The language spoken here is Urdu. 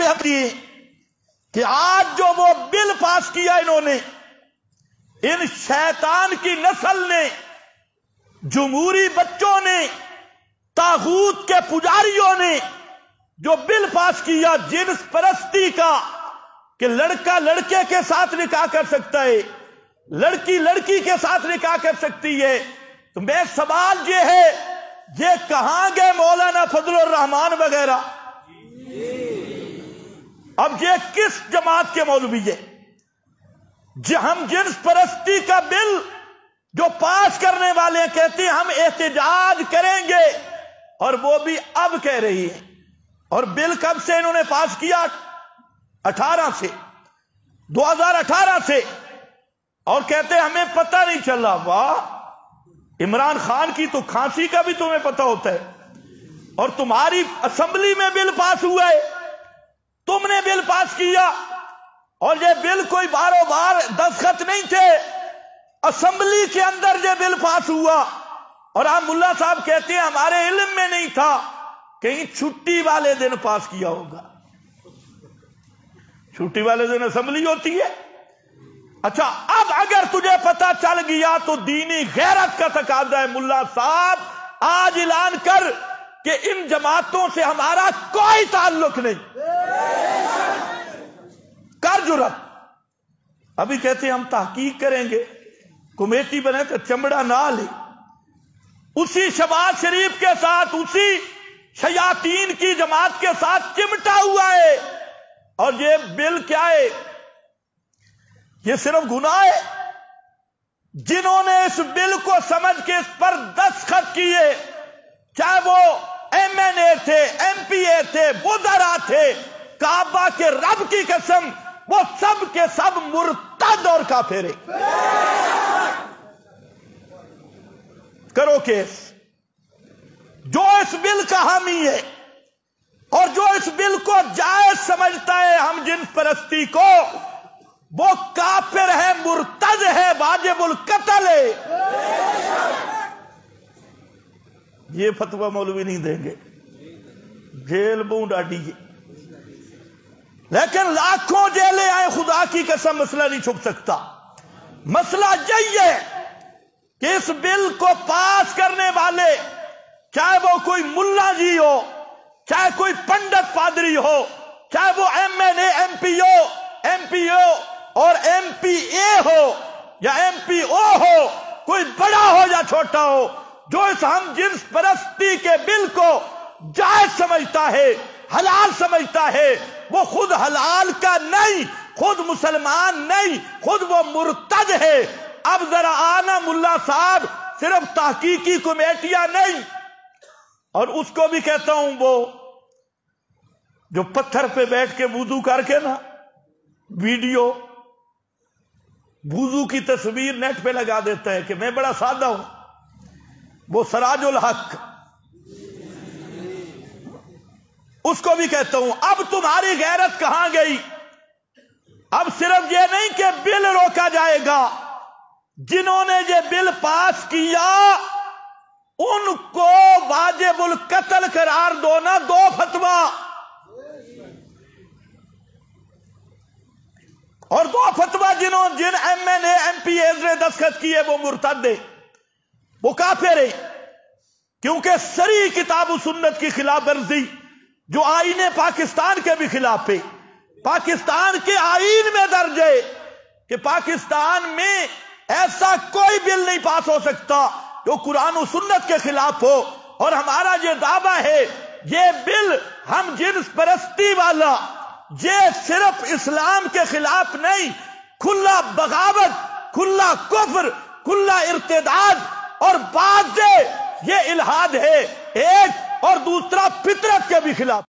پہ ہم دیے کہ آج جو وہ بل پاس کیا انہوں نے، ان شیطان کی نسل نے، جمہوری بچوں نے، طاغوت کے پجاریوں نے جو بل پاس کیا جنس پرستی کا، کہ لڑکا لڑکے کے ساتھ نکاح کر سکتا ہے، لڑکی لڑکی کے ساتھ نکاح کر سکتی ہے، تو میرا سوال یہ ہے، یہ کہاں گئے مولانا فضل الرحمان وغیرہ؟ اب یہ کس جماعت کے مولوی ہے؟ ہم جنس پرستی کا بل جو پاس کرنے والے کہتے ہیں ہم احتجاج کریں گے، اور وہ بھی اب کہہ رہی ہے۔ اور بل کب سے انہوں نے پاس کیا؟ 2018 سے، اور کہتے ہیں ہمیں پتہ نہیں چلا۔ واہ، عمران خان کی تو کھانسی کا بھی تمہیں پتہ ہوتا ہے، اور تمہاری اسمبلی میں بل پاس ہوا ہے، تم نے بل پاس کیا، اور یہ بل کوئی باروں بار دستخط نہیں تھے، اسمبلی کے اندر یہ بل پاس ہوا، اور آپ ملا صاحب کہتے ہیں ہمارے علم میں نہیں تھا، کہیں چھٹی والے دن پاس کیا ہوگا۔ چھٹی والے دن اسمبلی ہوتی ہے؟ اچھا، اب اگر تجھے پتا چل گیا تو دینی غیرت کا تقاضا ہے، ملا صاحب آج اعلان کر کہ ان جماعتوں سے ہمارا کوئی تعلق نہیں، کر جرات۔ ابھی کہتے ہیں ہم تحقیق کریں گے، کمیٹی بنے تو چمڑا نہ لے، اسی شہباز شریف کے ساتھ، اسی شیاطین کی جماعت کے ساتھ چمٹا ہوا ہے، اور یہ بل کیا ہے؟ یہ صرف گناہ ہے۔ جنہوں نے اس بل کو سمجھ کے اس پر دستخط کیے، چاہے وہ ایم این اے تھے، ایم پی اے تھے، وزراء تھے، کعبہ کے رب کی قسم وہ سب کے سب مرتد اور کافر ہیں۔ کرو کیس، جو اس بل کا حامی ہے اور جو اس بل کو جائز سمجھتا ہے ہم جنس پرستی کو، وہ کافر ہے، مرتد ہے، واجب القتل ہے۔ یہ فتویٰ مولوی نہیں دیں گے، جیل بوں ڈاڈی جی، لیکن لاکھوں جیلیں آئے، خدا کی قسم مسئلہ نہیں چھپ سکتا۔ مسئلہ یہی ہے کہ اس بل کو پاس کرنے والے، چاہے وہ کوئی ملا جی ہو، چاہے کوئی پنڈت پادری ہو، چاہے وہ ایم این اے، ایم پی او اور ایم پی اے ہو یا ایم پی او ہو، کوئی بڑا ہو یا چھوٹا ہو، جو اس ہم جنس پرستی کے بل کو جائز سمجھتا ہے، حلال سمجھتا ہے، وہ خود حلال کا نہیں، خود مسلمان نہیں، خود وہ مرتد ہے۔ اب ذرا آنا ملا صاحب، صرف تحقیقی کمیٹیاں نہیں، اور اس کو بھی کہتا ہوں وہ جو پتھر پہ بیٹھ کے وضو کر کے نا ویڈیو وضو کی تصویر نیٹ پہ لگا دیتا ہے کہ میں بڑا سادہ ہوں، وہ سراج الحق، اس کو بھی کہتا ہوں اب تمہاری غیرت کہاں گئی؟ اب صرف یہ نہیں کہ بل روکا جائے گا، جنہوں نے یہ بل پاس کیا ان کو واجب القتل قرار دو نا، دو فتویٰ، اور دو فتویٰ جن ایم این اے، ایم پی اے نے دستخط کیے وہ مرتد ہے، وہ کافر ہے، کیونکہ صریح کتاب و سنت کی خلاف ورزی جو آئین پاکستان کے بھی خلاف ہے، پاکستان کے آئین میں درج ہے کہ پاکستان میں ایسا کوئی بل نہیں پاس ہو سکتا جو قرآن و سنت کے خلاف ہو، اور ہمارا یہ دعویٰ ہے یہ بل ہم جنس پرستی والا، یہ صرف اسلام کے خلاف نہیں، کھلا بغاوت، کھلا کفر، کھلا ارتداد، اور بعد یہ الحاد ہے ایک، اور دوسرا فطرت کے بھی خلاف۔